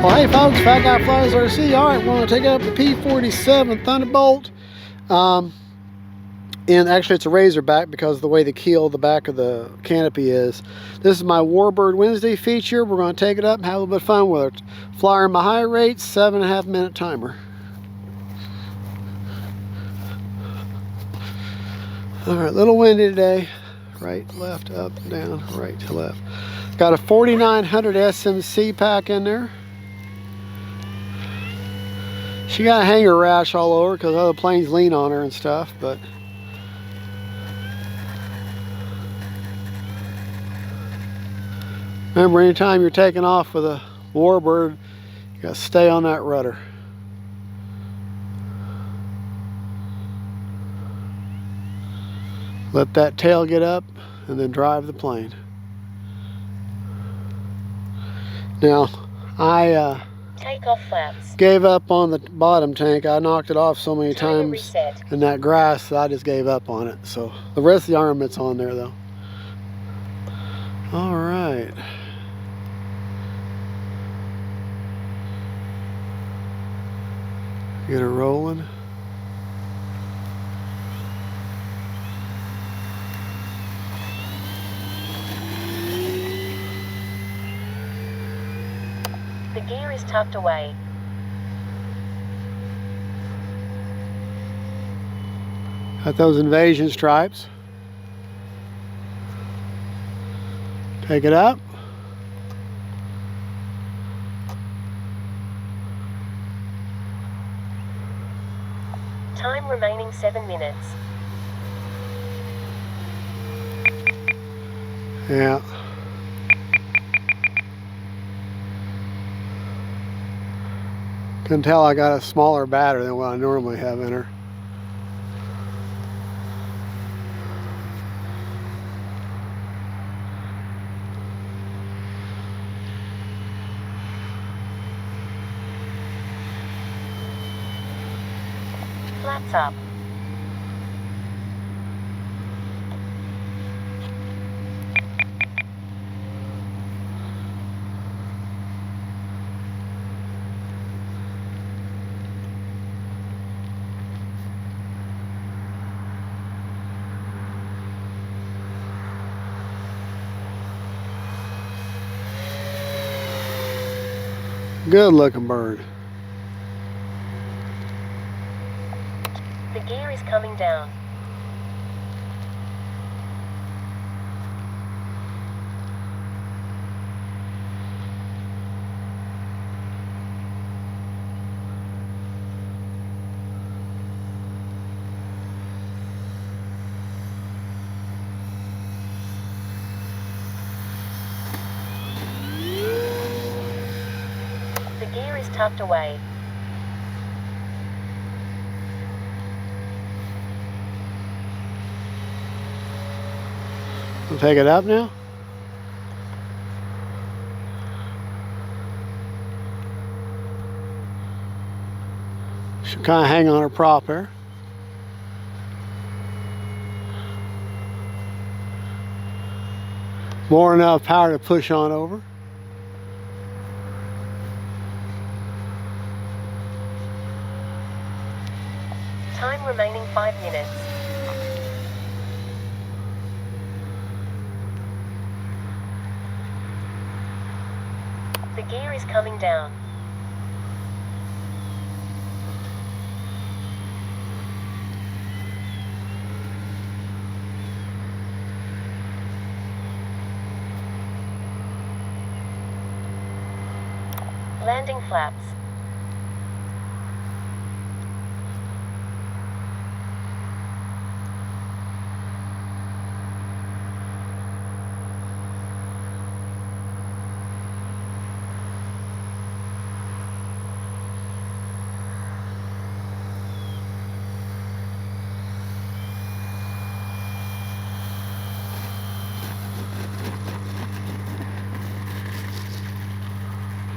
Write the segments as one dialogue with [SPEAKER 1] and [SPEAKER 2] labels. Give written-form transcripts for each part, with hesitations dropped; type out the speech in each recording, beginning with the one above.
[SPEAKER 1] Well, hey folks, Fat Guy Flies RC. All right, we're going to take up the P-47 Thunderbolt. And actually it's a Razorback because of the way the keel, the back of the canopy is. This is my Warbird Wednesday feature. We're going to take it up and have a little bit of fun with it. Flyer in my high rate, 7.5 minute timer. All right, little windy today. Right, left, up, down, right to left. Got a 4900 SMC pack in there. She got a hanger rash all over because other planes lean on her and stuff, but remember, anytime you're taking off with a Warbird, you got to stay on that rudder. Let that tail get up and then drive the plane. Now, I
[SPEAKER 2] Takeoff flaps.
[SPEAKER 1] Gave up on the bottom tank. I knocked it off so many times in that grass that I just gave up on it. So the rest of the armament's on there though. All right. Get her rolling.
[SPEAKER 2] The gear is tucked away.
[SPEAKER 1] Got those invasion stripes. Take it up.
[SPEAKER 2] Time remaining 7 minutes.
[SPEAKER 1] Yeah. Can tell I got a smaller battery than what I normally have in her.
[SPEAKER 2] Flaps up.
[SPEAKER 1] Good looking bird.
[SPEAKER 2] The gear is coming down. The gear is tucked away.
[SPEAKER 1] We'll take it up now. Should kind of hang on her prop here. More enough power to push on over.
[SPEAKER 2] Time remaining 5 minutes. The gear is coming down. Landing flaps.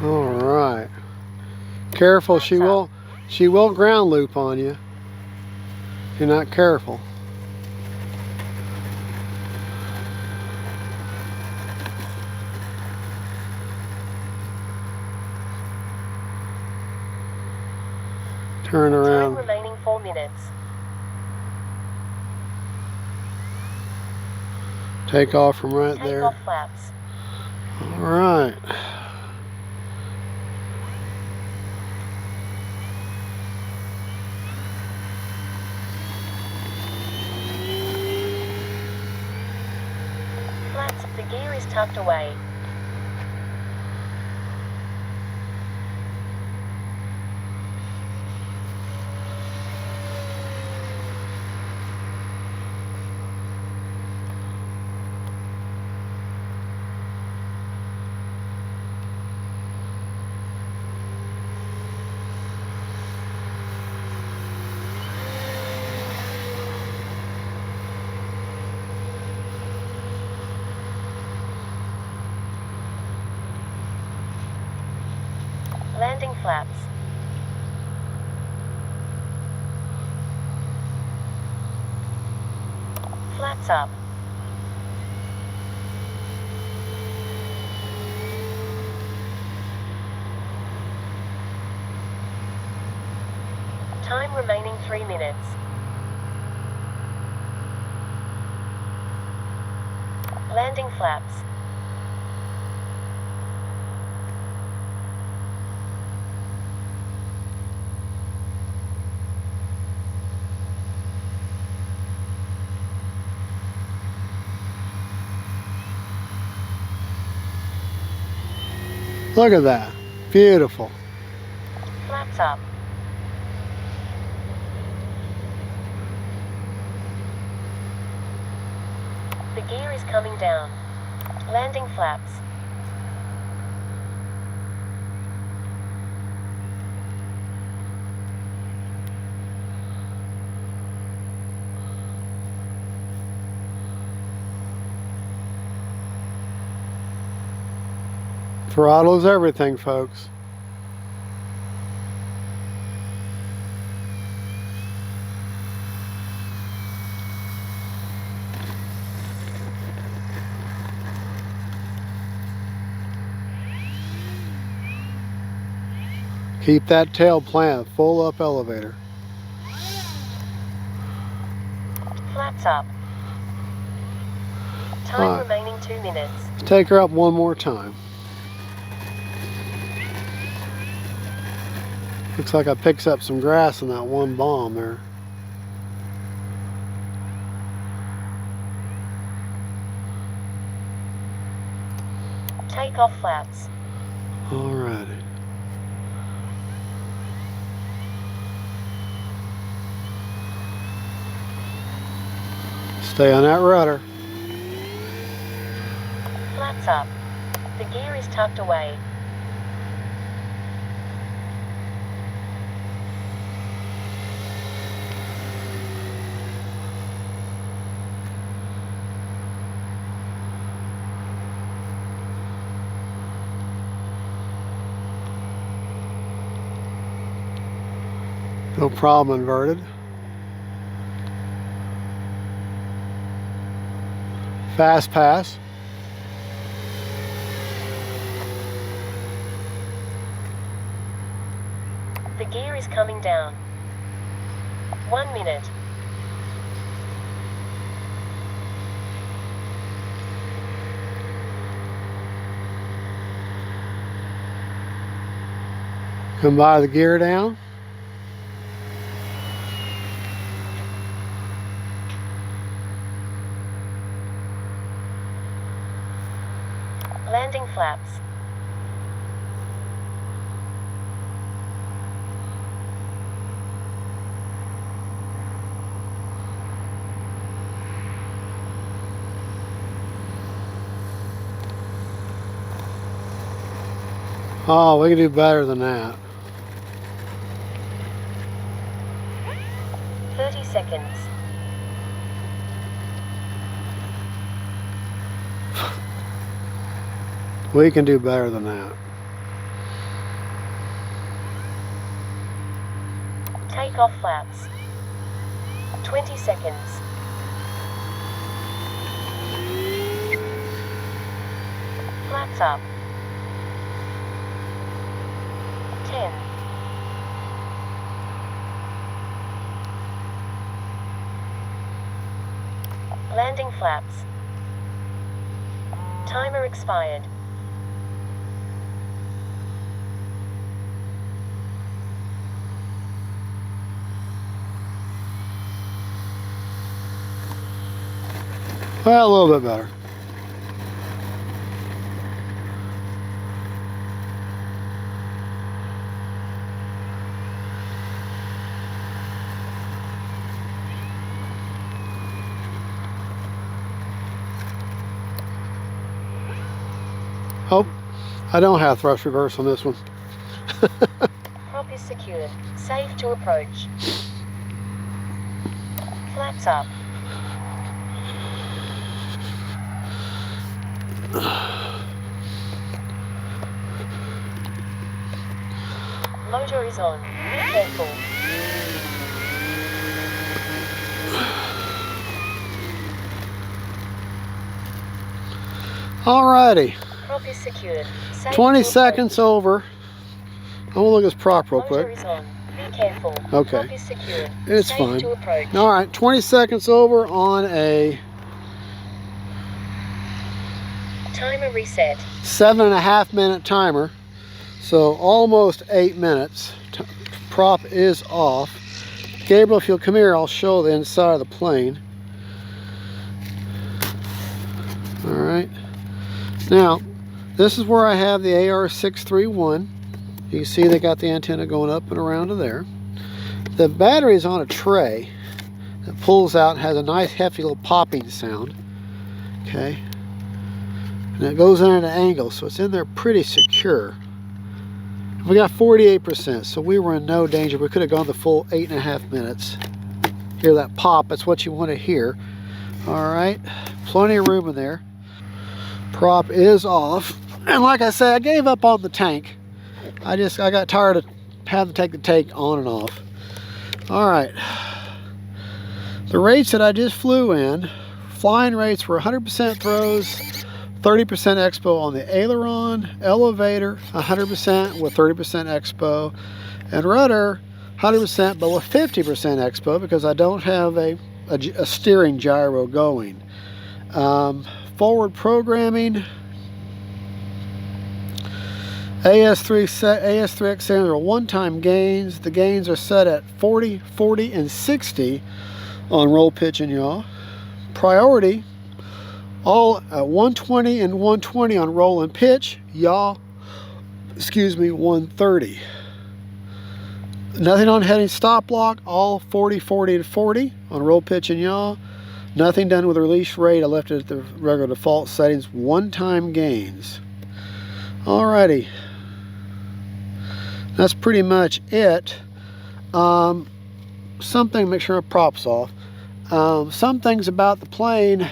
[SPEAKER 1] All right. Careful, she will ground loop on you if you're not careful. Turn
[SPEAKER 2] Time
[SPEAKER 1] around.
[SPEAKER 2] remaining 4 minutes.
[SPEAKER 1] Take off from right
[SPEAKER 2] Take
[SPEAKER 1] there.
[SPEAKER 2] off flaps.
[SPEAKER 1] All right.
[SPEAKER 2] Flaps. The gear is tucked away. Landing flaps. Flaps up. Time remaining 3 minutes. Landing flaps.
[SPEAKER 1] Look at that. Beautiful.
[SPEAKER 2] Flaps up. The gear is coming down. Landing flaps.
[SPEAKER 1] Throttle's everything, folks. Keep that tail plant full up elevator.
[SPEAKER 2] Flaps up. Time
[SPEAKER 1] Alright.
[SPEAKER 2] remaining 2 minutes.
[SPEAKER 1] Take her up one more time. Looks like I picked up some grass in that one bomb there.
[SPEAKER 2] Take off flaps.
[SPEAKER 1] Alrighty. Stay on that rudder.
[SPEAKER 2] Flaps up. The gear is tucked away.
[SPEAKER 1] No problem, inverted. Fast pass.
[SPEAKER 2] The gear is coming down. 1 minute.
[SPEAKER 1] Come by the gear down.
[SPEAKER 2] Landing flaps.
[SPEAKER 1] Oh, we can do better than that.
[SPEAKER 2] 30 seconds.
[SPEAKER 1] We can do better than that.
[SPEAKER 2] Take off flaps. 20 seconds. Flaps up. 10, Landing flaps. Timer expired.
[SPEAKER 1] Well, a little bit better. Oh, I don't have thrust reverse on this one.
[SPEAKER 2] Prop is secured. Safe to approach. Flaps up. Motor is on. Be careful.
[SPEAKER 1] Alrighty.
[SPEAKER 2] Prop is secured. Safe
[SPEAKER 1] 20
[SPEAKER 2] to
[SPEAKER 1] seconds
[SPEAKER 2] approach.
[SPEAKER 1] over. I'm gonna look at this prop real
[SPEAKER 2] Motor
[SPEAKER 1] quick.
[SPEAKER 2] is on. Be careful.
[SPEAKER 1] Okay.
[SPEAKER 2] Prop is secured.
[SPEAKER 1] It's
[SPEAKER 2] Safe
[SPEAKER 1] fine.
[SPEAKER 2] to approach.
[SPEAKER 1] Alright, 20 seconds over on a
[SPEAKER 2] Timer reset.
[SPEAKER 1] 7.5 minute timer. So almost 8 minutes. Prop is off. Gabriel, if you'll come here, I'll show the inside of the plane. Alright. Now, this is where I have the AR-631. You can see they got the antenna going up and around to there. The battery is on a tray that pulls out and has a nice hefty little popping sound. Okay. And it goes in at an angle, so it's in there pretty secure. We got 48%, so we were in no danger. We could have gone the full 8.5 minutes. Hear that pop, that's what you want to hear. Alright, plenty of room in there. Prop is off. And like I said, I gave up on the tank. I got tired of having to take the tank on and off. Alright. The rates that I just flew in, flying rates were 100% throws, 30% expo on the aileron, elevator 100% with 30% expo, and rudder 100% but with 50% expo because I don't have a steering gyro going. Forward programming, AS3X are one-time gains. The gains are set at 40, 40, and 60 on roll, pitch, and yaw. Priority, all at 120 and 120 on roll and pitch. Yaw, 130. Nothing on heading stop block, all 40, 40, and 40 on roll, pitch, and yaw. Nothing done with release rate. I left it at the regular default settings. One-time gains. Alrighty. That's pretty much it. Something, make sure my prop's off. Some things about the plane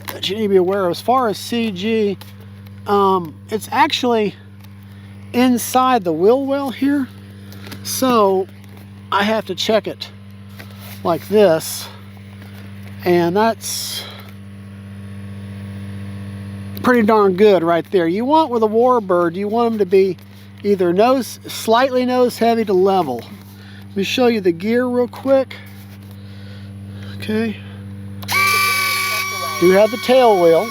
[SPEAKER 1] that you need to be aware of. As far as CG, it's actually inside the wheel well here. So I have to check it like this. And that's pretty darn good right there. You want with a Warbird, you want them to be either slightly nose heavy to level. Let me show you the gear real quick. Okay. You have the tail wheel.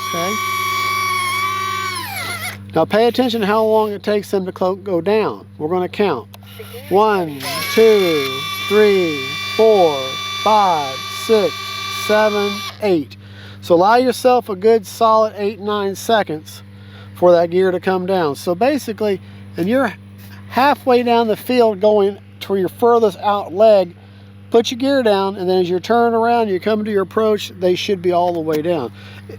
[SPEAKER 1] Okay. Now pay attention to how long it takes them to go down. We're going to count. 1, 2, 3, 4, 5, 6, 7, 8. So allow yourself a good solid 8-9 seconds for that gear to come down. So basically, and you're halfway down the field going to your furthest out leg, put your gear down, and then as you're turning around, you come to your approach, they should be all the way down.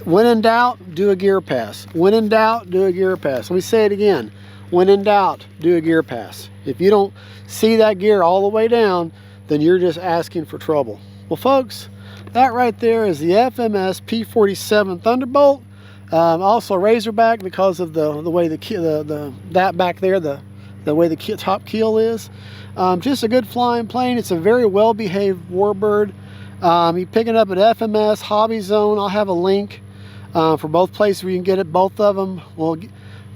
[SPEAKER 1] When in doubt, do a gear pass. When in doubt, do a gear pass. Let me say it again. When in doubt, do a gear pass. If you don't see that gear all the way down, then you're just asking for trouble. Well, folks, that right there is the FMS P-47 Thunderbolt. Also Razorback because of the way that back there, the way the top keel is. Just a good flying plane. It's a very well-behaved Warbird. You pick it up at FMS, Hobby Zone. I'll have a link for both places where you can get it. Both of them will.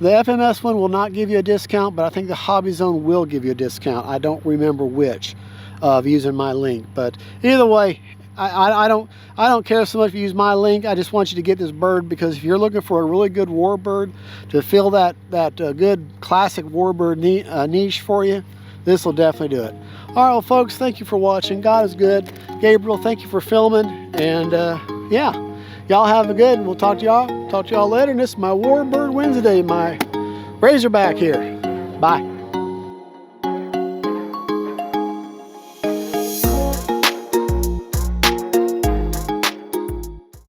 [SPEAKER 1] The FMS one will not give you a discount, but I think the Hobby Zone will give you a discount. I don't remember which of using my link, but either way, I don't care so much if you use my link. I just want you to get this bird, because if you're looking for a really good warbird to fill that good classic warbird niche for you, this will definitely do it. All right, well, folks, thank you for watching. God is good. Gabriel, thank you for filming. And yeah, y'all have a good, and we'll talk to y'all later. And this is my Warbird Wednesday, my Razorback here. Bye.